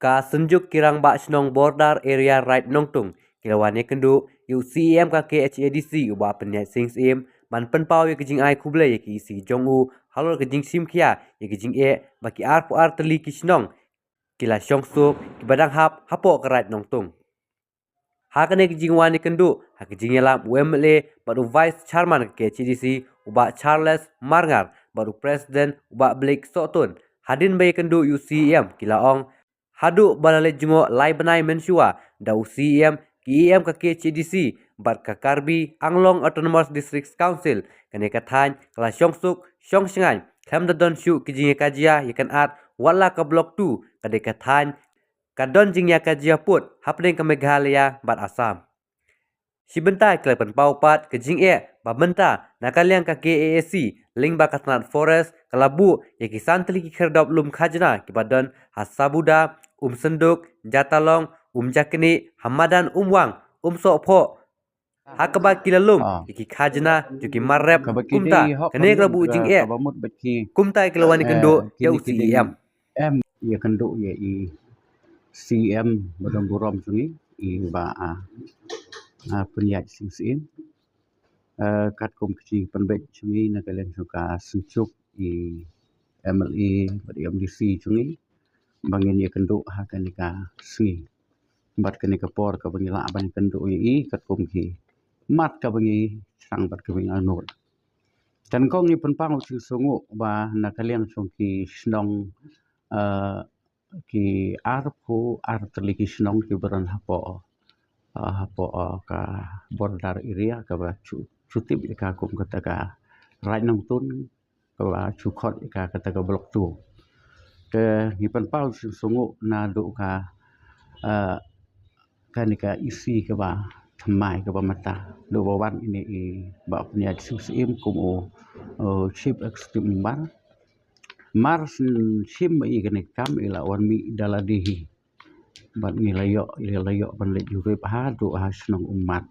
ka senjuk kirang ba snong border area right nongtung kilawane kendu UCM ka KHADC uba penyat sing sim man penpau ye kijing ai kuble ye ki si jongu halor kijing sim kia ye kijing baki ar pu ar teli kisnong kila syong suk kibadang hap hapo ka right nongtung hakane kijing wani kendu hakijing yalam UMLA baru vice chairman ke KHADC uba Charles Marngar baru president uba Blake Sotun hadin bay kendu UCM kila ong hadu balalet jungo lai benai mensua da UCM KEM ka KHADC bat ka Karbi Anglong Autonomous District Council kane ka than kala syongsuk syong singan kham da don shu kijing kajia yakan at wala ka block 2 kade ka than kadon jingya kajia put hapning ka Meghalaya bat Assam Sibentai kelepan paupat kejing babenta nakaliang ka KAAC ling bakatnat forest kalabu yaki santli ki kherdop lum khajna kibadon hasabuda senduk jatalong jakni hamadan umwang sopho hakaba kilalum yaki khajna juki marrep kumta kane kalabu jing kumtai kelawani kendo ya UCM ya kendo ya CM badong burom sungi ba penyat sing sim kat kum kecil penbet sungi nak kalian suka sencuk MLA badi MDC sungi bangin ya kendo hakan ka sungi bat kene ka por ka bangila ban kendo kat kum ki mat ka bangi sang bat ka bang anot dan kong ni penpang sing sungu ba nak kalian sungki snong ki arpu arteliki snong ki beran hapo ka border area ka ba cutip ka kum kata ka right nong tun ka ba cukot ka kata ka blok 2 ke hipan pau sungu na do ka kan ka isi ka ba thamai ka ba mata do bawan ini ba punya sim kum chief executive mar sim i kan kam ila wan mi daladihi bat nilayo ban le jure pa do snong umat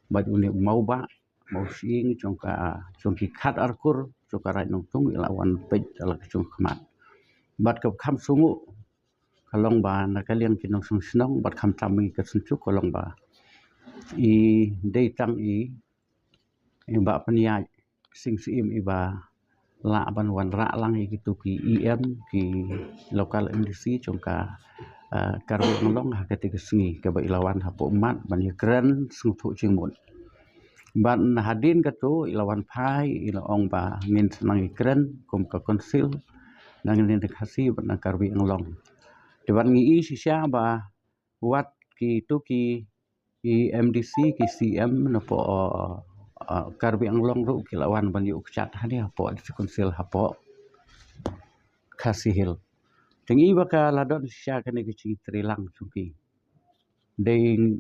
bat uni mau ba mau sing congki khat arkur cokara nong tung ila wan pej ala cung khamat bat ka kham sungu kalong ba na kalian kinong snong bat kham tami ka sunchu kalong ba i dei tang ba pania sing sim i ba la ban wan ra lang gitu ki EM ki lokal MDC congka Karbi Ngelong hakati kesengi ke ilawan hapo umat ban keren sungtu cingmun ban hadin kato ilawan pai ilaong ba ngin senang keren kum ka konsil nang ngin dekasi ban Karbi Ngelong dewan ngi sisya ba wat ki tu ki MDC ki CM nopo Karbi Ngelong ru ki lawan ban yu chat hani hapo konsil hapo kasihil Tengi baka ladon sya kene kecing terilang suki. Deng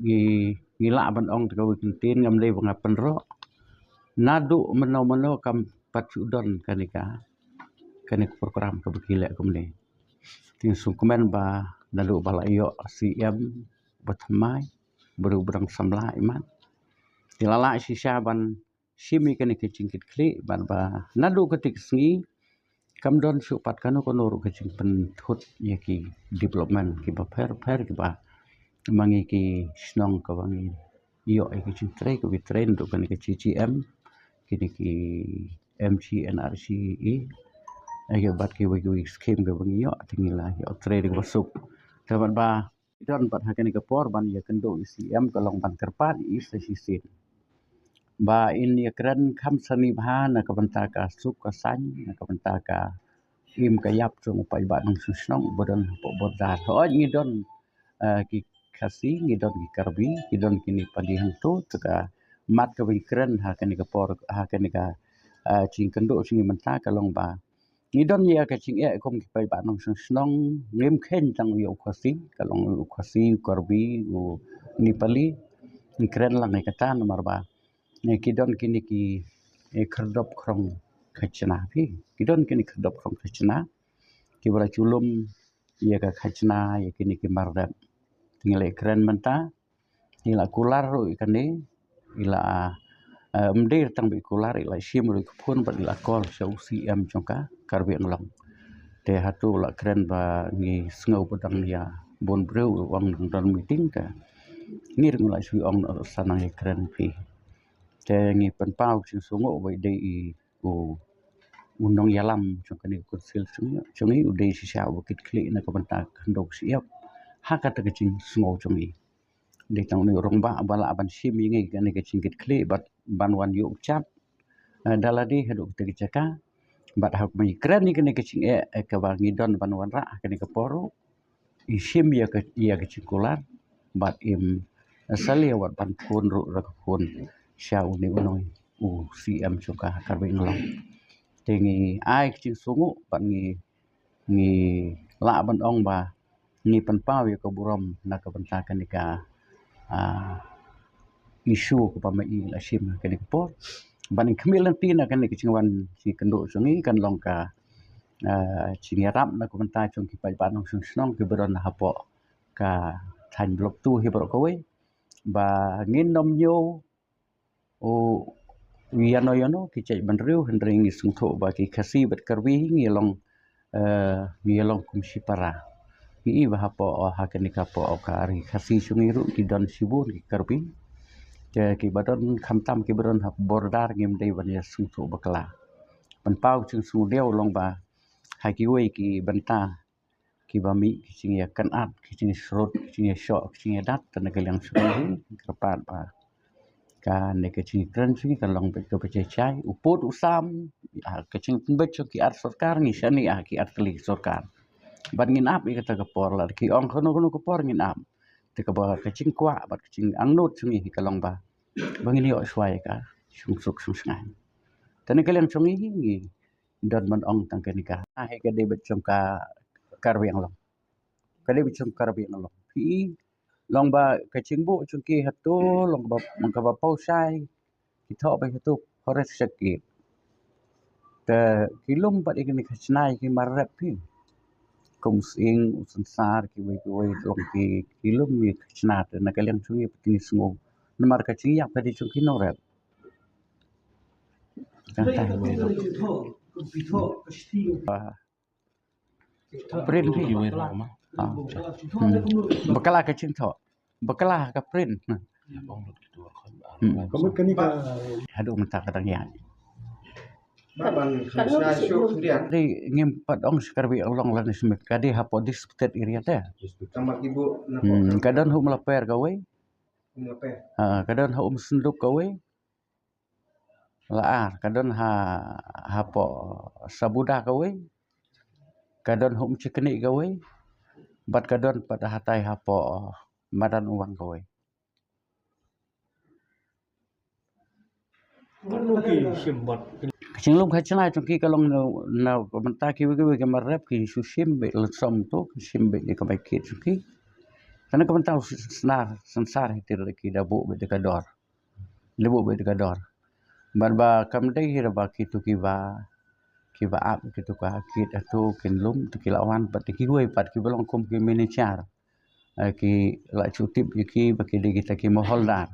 ngila ban ong tekawi kentin ngam le banga penro. Nadu meno kam patudon kanika. Kanik program ke bekilek kumne. Ting sukumen ba nadu bala iyo CM batmai baru berang samla iman. Tilala sisya ban simi kene kecing kit ban ba nadu ketik sengi kam don supat kanu kono kecing pentut yaki development ki ba per ki ba mangi ki snong ka bangi yo ai kecing tre ki train do kan ki CCM kini ki MCNRCE ayo bat ki wi scheme ka bangi yo tingila yo tre di masuk taban ba don bat hakani ka por ban ya kendo ICM kalong ban terpat i sesisin ba in ya keren kam sani bahana ka banta ka sup ka san ka banta ka im kayap cung pai ba nang susnong bodon po bodar ho ngidon ki kasi ngidon ki karbi ngidon kini padi hantu tuka mat ka keren ha kani ka por ha kani ka cing kendo sing menta kalong ba ngidon ya ka cing kom ki pai ba nang susnong ngim khen tang yo khasi kalong khasi karbi ni pali keren lang ka tan nomor ba ne kidon kini ki kherdop krong khachna phi kidon kini kherdop krong khachna ki bra culum ya ka khachna ya kini ki mardam tinggal keren menta ila kular ro ikane ila mdir tang bi kular ila sim ro phun ba ila kol so CM chongka Karbi Ngelong te hatu la keren ba ngi sngo bodang ya bon breu wang dan meeting ka ngir ngulai sui ong sanang ekran pi te ngi pen pau sing sungo bai dei u unong yalam chungkani konsil chungi u dei si sha bukit kli na ka banta khandok siap ha ka ta kaching sungo chungi dei tang ni rong ba bala ban sim ngi ka ni kaching kit kli bat ban wan yu chat daladi heduk te chaka bat ha mai kran ni ka kaching ka ba ngi don ban wan ra ka ni ka poro isim ya ka cikular bat im salia wat ban pun ru ra pun sha uni unoi u cm chuka karbe nglong tingi ai cing sungu bat ngi la ban ong ba ngi pan pau ya ka buram na ka banta kanika isu ko pa mai la sim kanik por ban kemilan tina kanik cing wan si kendo sungi kan long ka cing rap na ko banta chung ki pai ban ong sung snong ki beron hapo ka thành blok tu hi bro koi ba ngin nom yo o wiano yano ki cai ban riu hendring sung tho ba ki khasi bat karwi ngi long kum sipara ki ba hapo ha kenika po ka ri khasi sungi ru ki don sibur ki karwi ke ki badon khamtam ki beron hap bordar ngim dei ban ya sung tho bakla ban pau chung su deu long ba ha ki wei ki banta ki bami kicing ya kan at kicing serut kicing ya syok kicing ya dat tan ke yang suri kerpat ba ka ne kicing kran sini kan long bet ke pecai uput usam kicing pembet ki at sarkar ni sani ki at kali sarkar ban ngin ap kata ke por la ki ong kono ke por ngin ap te ka ba kicing kwa bat kicing angnut sini ki kalong ba bangin yo swai ka sung suk sung sngai tan ke yang sungi ni dan man ong tang ke nikah he ke de bet ka karwiang long kali bichum karbi long pi long ba kaching bu chungki hatu long ba mangka ba pau sai ki tho ba hatu forest sakit te kilum ba ikni khachnai ki marrap pi kum sing sansar ki wei long ki kilum ni khachnat na kaleng chungi pini sngo namar kaching yak kadi chungki no rap print pi bakala kaching tho bakala ka print Kamu kenika hadu mentak kadang ya babang khamsa syuk dia. di ngimpat ong sekarbi long lan ismek kadi hapo disputed area te Tamak ibu napa kadon hu melaper gawe ngape? kadon hu senduk gawe laar kadon hapo sabuda gawe kadon hu cikeni gawe bat kadon pada hatai hapo madan uang gawe Oke, simbat. Singlung khachna chungki kalong na banta ki wi ke marap ki susim be lsom to sim be ke bai ki chungki kana ka banta snar sansar hitir ki dabu be de kador lebu be de kador ban ba kam dei hira ba ki tu ki ba ap ki tu ka ki atu kin lum tu ki lawan pat ki wi pat ki belong kum ki minichar ki la chutip ki ba ki de kita ki moholdar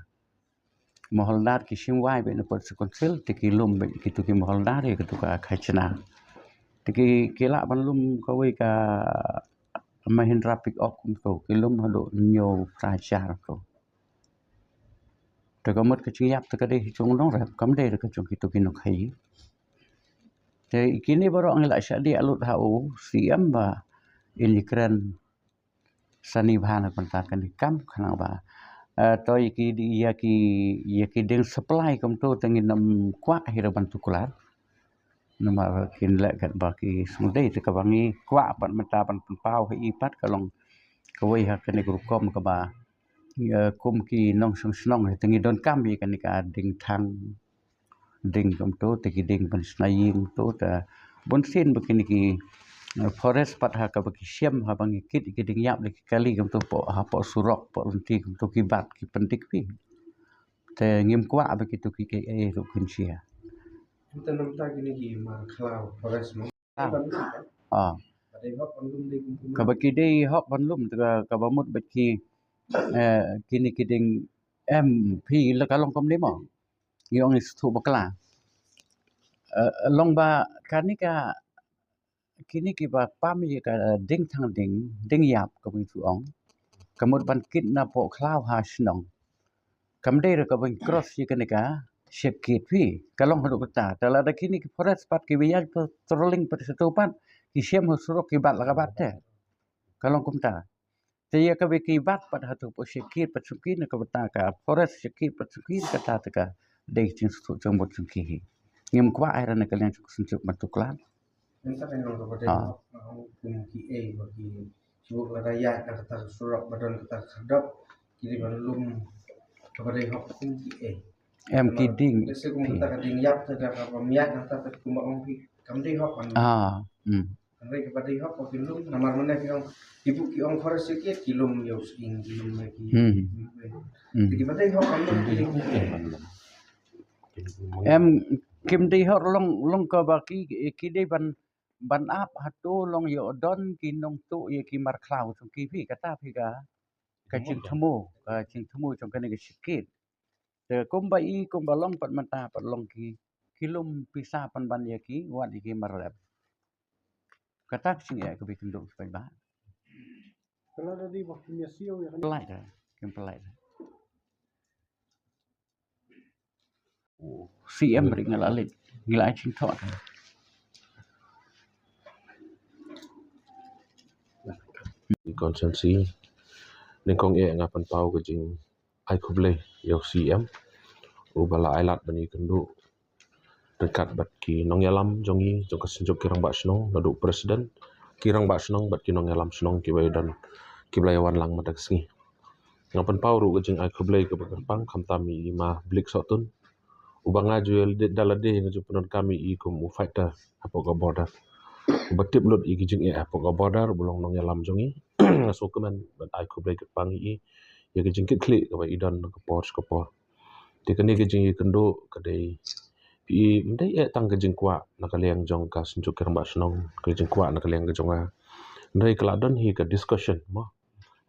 ki simwai be na pot konsil tiki lum be ki tu ki moholdar ki tu ka khachna tiki kila ban lum ka we ka Mahindra pick up ko ki lum hado nyo prachar ko to ka mot ka chiyap to ka de chung dong rap kam de ka chung ki tu ki no khai te kini baru ang la syadi alut hau siam ba ilikran sani bhana pantakan kam khana ba to ki deng supply kom to tengin nam kwa hira bantu kular nama kin la kat ba ki sumdei te ka bangi kwa pan mata pan pau hi pat kalong kawai ha kan guru kom ka ba kum ki nong sung snong tengi don kam bi kan ka ding thang ding kom to te ki ding ban snaying to ta bon sin begini ki forest pat ha ka bagi siam ha bangi kit ki ding yap de kali kom to po ha po surok po lunti kom to ki bat ki pentik pi te ngim kwa bagi to ki ke ru kun sia Kita nampak gini ki ma klau forest mo. Ada hok pandum di kumpul. ka bagi dei hok ban lum ka ba mut bagi kini ki ding MP la kalong kom demo yong is tu bakla long ba kanika kini ki ba pam ye ka ding thang ding yap ko mi tu ong kamut ban kit na po klau ha snong kamde ra ka ban cross ye kenika ship kit pi kalong hadu kata tala da kini ki forest pat ki biya trolling per setupan ki siem husro ki bat la bat te kalong kumta saya ka be ki bat pat hatu po ship kit pat suki na ka bata ka forest ship kit pat suki kata ta ka dei chin su chang bot suki ngim kwa ai ra na kalian sun chuk matuklan Minta kan orang kepada mau kumki bagi sibuk raya kata surat badan kata sedap kiri belum kepada hok kumki em kidding Biasa kumta kading yap tidak apa miat kata kumba kumki kamdi hok kan kamdi kepada hok kok belum namar mana yang ibu ki ong forest sikit kilum yaus ing kilum lagi jadi kepada hok kan kiri em kim di hor long ka baki ki dei ban ap hatu long yo don ki nong tu ye ki mar klau so ki pi kata pi ka ching thmu trong ka ne ki sikit te kumba long pat mata pat long ki kilum pisa pan ban ye ki wan ki mar lep kata sing ya ka bi kenduk pai ba kalau tadi waktu siau ya kan pelai dah kim pelai CM ring ngalalit ngila ching thot konsensi nengkong ngapan pau ke jing ai kuble yo CM ubala ailat bani kendu dekat bat ki nong yalam jongi jong kasenjok kirang ba snong nadu presiden kirang ba snong bat ki nong yalam snong ki dan ki blayawan lang madak sngi ngapan pau ru ke jing ai kuble ke berpang kamtami ma blik sotun ubang aju dalade ngaju penon kami i kum fighter apa ka border batip lut i kijing apa ka border bulong nong yalam jongi so kemen bat ai kuble ke pang i ya kijing kit klik ka idan ka por ti kani kijing i kendo kadai pi mdai tang kijing kwa nakaliang jong ka sunjuk kirang ba snong kijing kwa nakaliang ka jonga ndai kaladon hi ka discussion mo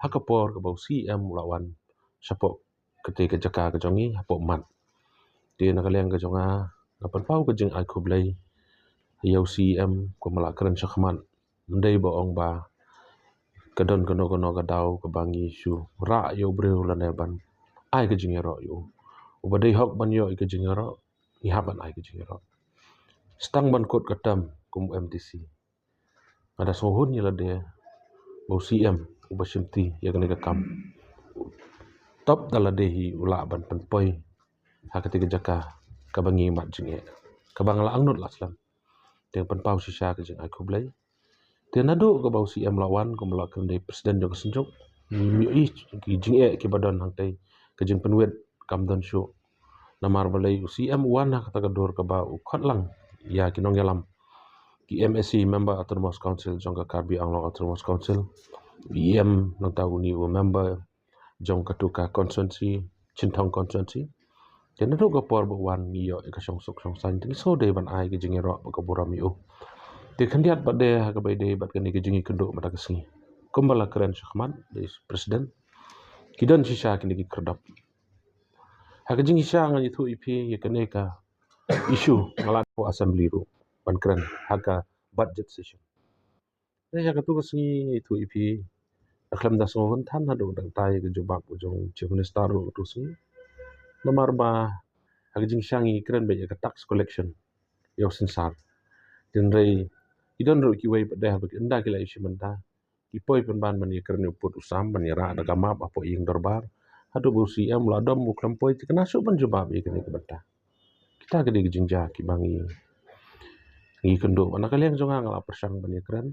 hakapor ka bau CM lawan sapok ketika jaka ka jongi hapok mat ti nakaliang ka jonga kapan pau ka jing ai kublai yau CM ko malakran sakman mdai boong ba kadon kono ka dau ka bangi su ra yo breu la ban ai ka jing ro yo ubadai hok ban yo ka jing ro ni haban ai ka jing ro stang ban kot katam kum MTC ada sohun ni la de bau CM ubasimti ya ka kam top dala dehi ula ban penpoi hakati jaka kabangi mat jinge kabang la angnut laslam teng penpau sisa ka jing ai kublai tenado ka bau CM lawan ko melakan dei presiden jong senjok mi ki jinge ki badan hangtai ka jing penwet kamdan show namar balai CM wan kata kador ka ba khotlang ya kinong yalam ki MSC member autonomous council jong ka Karbi Anglong autonomous council BM nang tahu ni member jong katuka constituency Chintong constituency dan itu ke por buwan niyo ka song san tin so de ban ai ke jingi ro ka buram yu de kandiat bade ka bay de bat kan ke jingi kendo mata kesni kumbala keren syahman de presiden kidan sisa kini ki kerdap ha ke jingi sha ngan itu IP ye kene ka isu ngalat po assembly ru ban keren ha budget session ya ka tu kesni itu IP aklam da so hon than hadu dang tai ke jubak jong chief minister ru tu sini nomor ba hagjing shangi kren be ka tax collection yo sensar tin rei idon ro ki wei pada ha inda kila isu menta ipoi penban mani kren uput usam mani ra da gamap apo ing dorbar hadu bu CM la dom bu klampoi ti kana su ban jubab ye kene ke benta kita gede jingja ki bangi ngi kendo mana kalian jonga ngala persang bani kren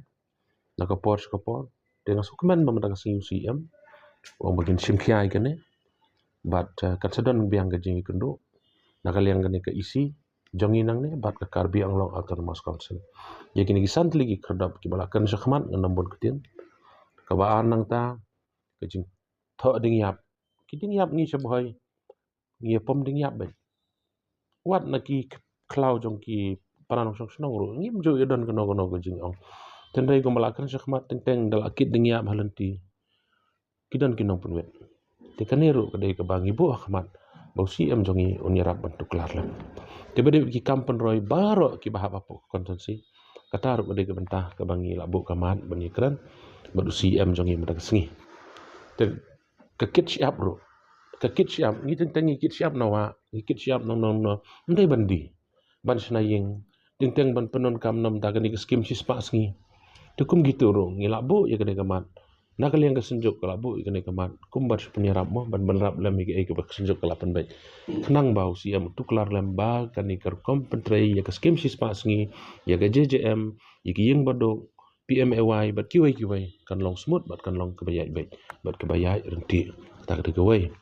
na ka por dengan sukuman memandang CM wong bagin simkia kene but kasadon biang ke jingi kendo nakaliang kene ke isi jongi nang ne bat ke Karbi Anglong autonomous council ya kini kisant lagi kerdap ki balakan sakman nambon ketin kabaan nang ta ke jing tho ding yap ki ding yap ni saboy ngi pom ding yap be wat na ki klau jong ki paranong sok snong ru ngi mjo yodon kono ke jing ong tendai ko malakan sakmat teng dal akit ding yap halanti kidan kinong punwet te kaniru kadai ka bangi bu ahmad bau CM jongi unyarap bentuk larlan tebede ki kampen roy baro ki bahap apa kontensi katar kadai ka bentah ka bangi labu kamat bani kran badu CM jongi madak sengi te kekit siap ro kekit siap ngi teng kit siap nawa kit siap no ndai bandi ban snaying teng ban penon kam nam ta kani skim sispa sngi tukum gitu ro ngilak bu ya kene kamat nak kalian kesenjuk kala bu kene kamat kumbar penyerap mo ban benrap lam ke kesenjuk kala pen baik kenang bau siam tu kelar lamba kani ker kompentrei ya ke skim sispa sngi ya ke JJM ya ke yeng badok PMAY bat kiwai kan long smooth bat kan long kebayai baik bat kebayai renti tak de kewai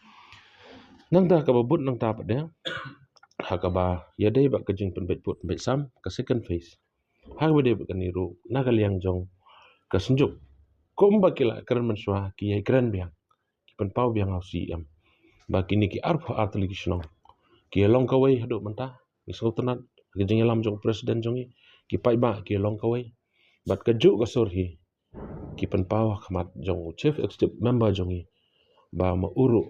nang ta kababut nang ta pada hakaba ya dei ba kejing pen put pen sam ke second phase ha ba dei kan niru nak kalian jong kesenjuk komba kila keren mensua ki ai keren biang ki pen pau biang au CM ba kini ki arfa artli ki snong ki long kawai hadu mentah ki sultanat ki jeng lam jong presiden jongi ki pai ba ki long kawai bat kejuk ka surhi ki pen pau khamat jong chief executive member jongi ba ma uru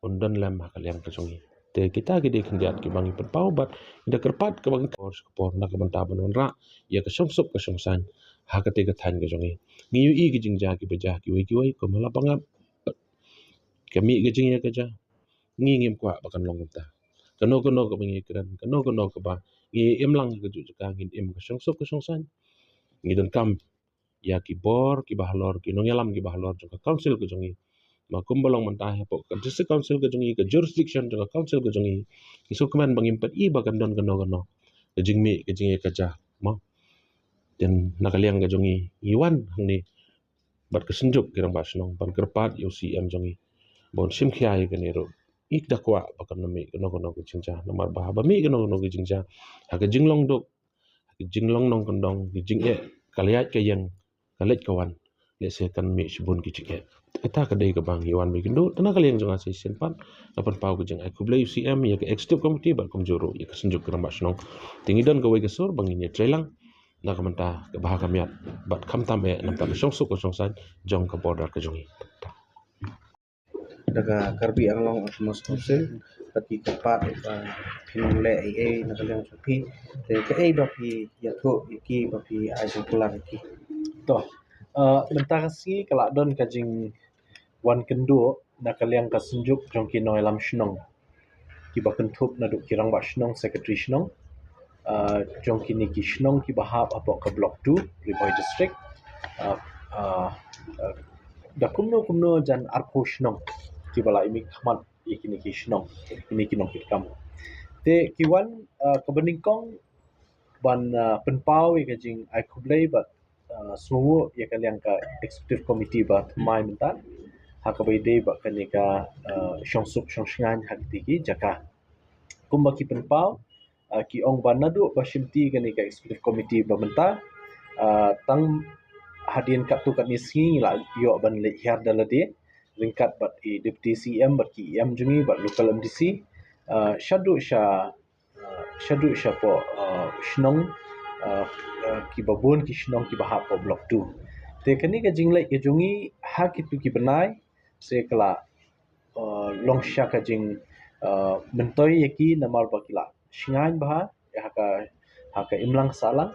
undan lam kalian ka jongi te kita gede kendiat ki bangi pen pau bat ida kerpat ke bangi por nak mentah benra ya ke songsuk ke songsan ha ka te ka than ka jongi mi yu i ki jing ja ki bejah ki wai ko mala pangap kami ke jing ya ka ja ngi ngim kwa bakan long ta kano ka bangi keren kano ka ba ngi em lang ka ju ka ngin em ka songsuk ke songsan ngi dan kam ya ki bor ki bahlor ki nongelam ki bahlor ka council ke jongi ma kumbalong mentah po ka district council ke jongi ke jurisdiction ka council ke jongi isu keman bangim pet i bakan don kano ke jing mi ke jing ka ja ma dan nakaliang ka jongi iwan hangni bat kesenjuk kirang basnong ban kerpat UCM jongi bon sim khiai ke nero ik dakwa bakan nami kano ke jingja nomor bah ba mi kano ke jingja ha ke jinglong dok ke jinglong nong kandong ke jing e kaliat ke yang kalet kawan le se kan mi subun ki jing e kita ke dei ke bang iwan mi kendo tana kaliang jonga se senpan dapat pau ke jing ai kuble UCM ya ke executive committee ba komjoro ya kesenjuk kirang basnong tingidon ke wai ke sur bang ini trelang nak mentah ke bah kamiat bat kam tam e nam ta song suk song san jong ke border ke jongi daga karbi ang long atmos council pati kapat pinule AA nakalang sapi te ke ba pi yatho iki ba pi ajukular iki to mentah si kala don kajing wan kendo na kaliang kasunjuk jong kinoi lam shnong ki ba kentup na duk kirang ba shnong secretary shnong jong kini ki shnong ki bahap apok ke block 2 Riboy district da kumno jan arpo shnong ki bala imi khamat ikini ki shnong ini kinong kitkam te kiwan kebeningkong ban penpau ya kajing ai kublai bat semua ya kalian ka executive committee bat mai mentan hak baide ba kanika shongsuk shongsngan hak tigi jaka kumba ki penpau ki ong banadu ba shimti kanika executive committee ba menta tang hadin kat tu kat ni singi la yo ban le hiar dalade ringkat bat i deputy CM bat ki em jungi bat local MDC shadu sha po shnong ki babun ki shnong ki bahap po block 2 te kani ka jinglai ke jungi ha ki tu ki banai se kala long sha ka jing mentoi yaki namar bakila shingan bah haka imlang salang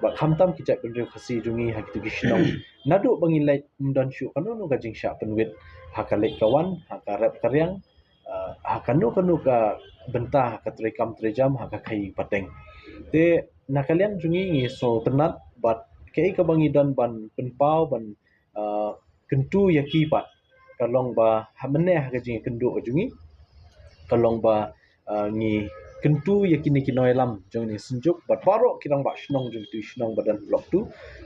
ba khamtam ki jat pendri khasi jungi ha ki tu ki shnong nadu bangilai mdan shu kanu nu ka jing sha penwit haka lek kawan haka rap karyang haka nu ka bentah haka trekam trejam haka khai pateng te nakalian jungi ngi so tenat bat kei ka bangi dan ban penpau ban kentu yaki pat kalong ba hamne ha ka jing kendu ka jungi kalong ba ngi kentu yaki ni kinoi lam jong ni senjuk bat paro kirang ba shnong jong tu shnong badan block tu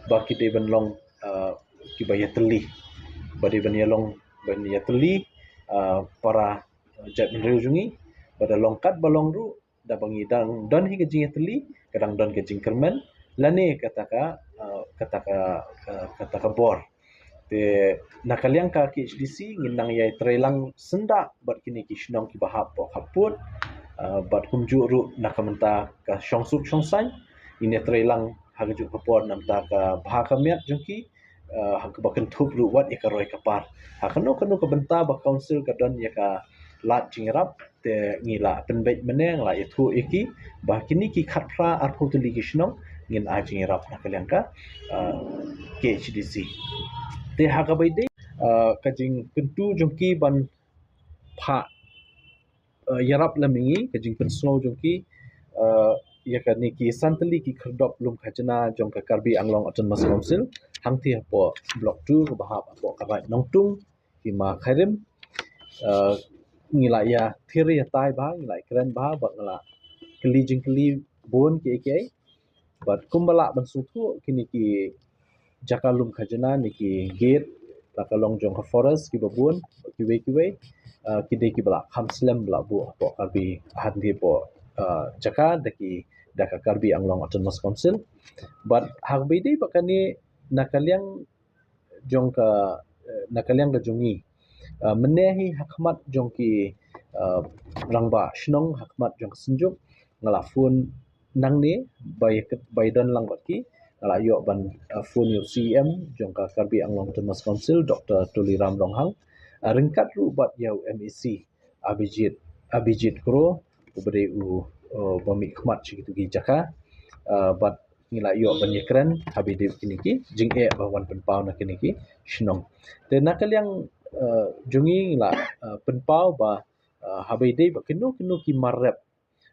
ba ki de ban long ki ba yatli ba de ban yalong ban yatli para jat menreu jungi pada longkat balong ru da bangi dan hi kejing yatli kadang dan kejing kermen lane kata bor te nakaliang ka ki HDC nginang yai trelang senda bat kini ki shnong ki bahap po kaput bat kumju ru nakamenta ka shongsuk shongsan ini trelang hagaju kapor namta ka bahakamiat jungki hakabakan thup ru wat ikaroi kapar hakano ka benta ba council ka don ya ka lat jingrap te ngila penbet meneng la itu iki bah kini ki khatra arpu tu ligi shnong ngin a jingrap nakaliang ka KHDC te hakabai de kajing kentu jongki ban pha yarap lamingi kajing penslo jongki yakani ki santali ki kherdop lum khajana jong ka Karbi Anglong Autonomous Council hangti hapo block 2 ko bahap hapo karai nongtung ki ma kharim ngila ya thiri ya tai ba ngila kren ba ba ngila keli jing keli bon ki but kumbala ban sutu kini ki jakalum khajana niki gate lakalong jong ka forest ki babun kiwe kidei ki bala khamslem bala bu hapo Karbi handi po jaka daka Karbi Anglong Autonomous Council but hagbidi bakani nakaliang ka jongi menehi hakmat jongki rangba shnong hakmat jong senjuk ngalafun nangni by dan lang batki ngala yo ban fun yo CM jong ka Karbi Anglong Autonomous Council Dr. Tuliram Ronghang ringkat ru bat yau MEC Abhijit Kro ubade bami khmat chikitu gi jaka but ngila yo ban yekren habidi kiniki jing bawan penpau na kiniki shnong te nakaliang jungi ngila penpau ba habidi ba kinu ki marrep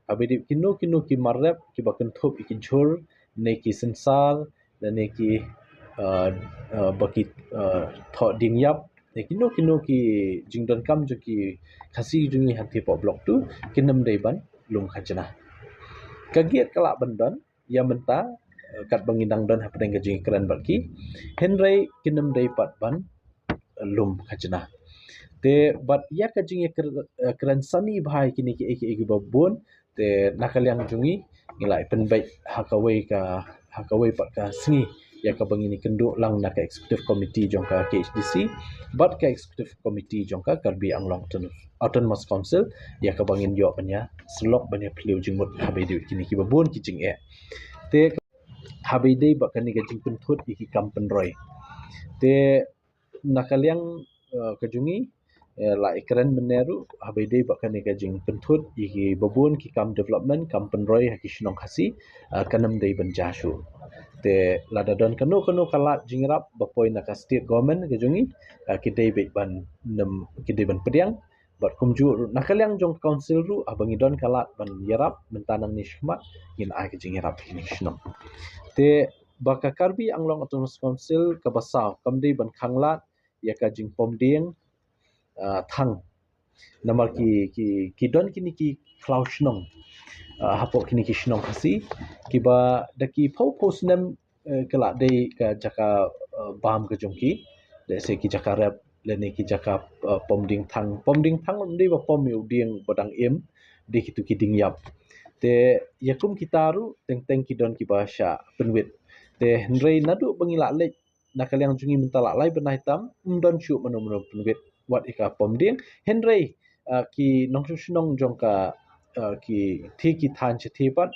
habidi kinu ki marrep ki ba kentup ikin chur neki sensar dan neki baki tho dingyap kinu ki jingdon kam juki khasi jungi hanti po block tu kinam dei ban lum khajana kagiat kala bandan ya menta kat bangindang dan hapdeng gajing keren barki henry kinam dei pat ban lum khajana te bat ya kajing keren sani bhai kini ki babon te nakaliang jungi ngilai penbai hakawai pat ka singi ya ka bangini kendu lang na ka executive committee jong ka KHDC but ka executive committee jong ka Karbi Anglong Autonomous Council ya ka bangin yo panya slok banya pliu jingmut habedi kini ki babon ki jing te habedi ba kani ka jing penthut iki kampen roy te nakaliang kajungi la ikren meneru habedi ba kani ka jing penthut iki babon ki kam development kampen roy haki shnong khasi kanam dei ban jashu te ladadon kanu kalat jingrap bapoi naka state government kajungi kidei be ban pediang bat kumju nakaliang jong council ru abangi don kalat ban yarap mentanang ni shmat ngin ai kajing yarap ini shnong te baka Karbi Anglong Autonomous Council kabasau kamdei ban khanglat ya kajing pomding thang namar ki don kini ki klaushnong hapo kini ki shnong khasi kiba daki posnem kala dei ka jaka bam ka jongki lese ki jaka rap lene ki jaka pomding thang dei ba pom yu ding badang em de kitu ki ding yap te yakum kitaru teng ki don ki bahasa penwit te hendrei nadu bangila lek nakaliang jungi mentala lai benai tam don chu mano penwit wat ika pomding hendrei ki nongshunong jongka ki than chetipat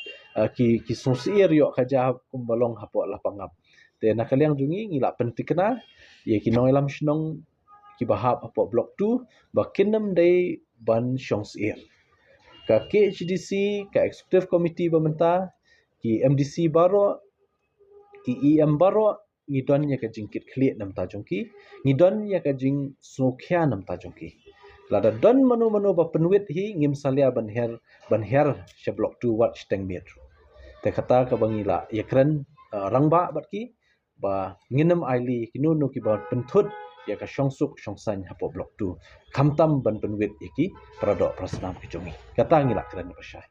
ki sosier yo khaja kumbalong hapo lapangap te nakaliang jungi ngila pentikna ye ki noilam shnong ki bahap hapo block 2 bakinam dei ban shongsir ka KHDC ka executive committee bamenta ki MDC baro ki EM baro ngidon ya ka jingkit khliet nam ta jongki ngidon ya ka jing sokhya nam ta jongki lada don manu ba penwit hi ngim salia banher she block 2 watch teng metro te kata ka bangila yakran rangba batki ba nginam aili kinunu ki ba penthut ya ka shongsuk shongsan hapo block 2 khamtam ban penwit iki pradok prasnam ki jongi kata ngila kran pasai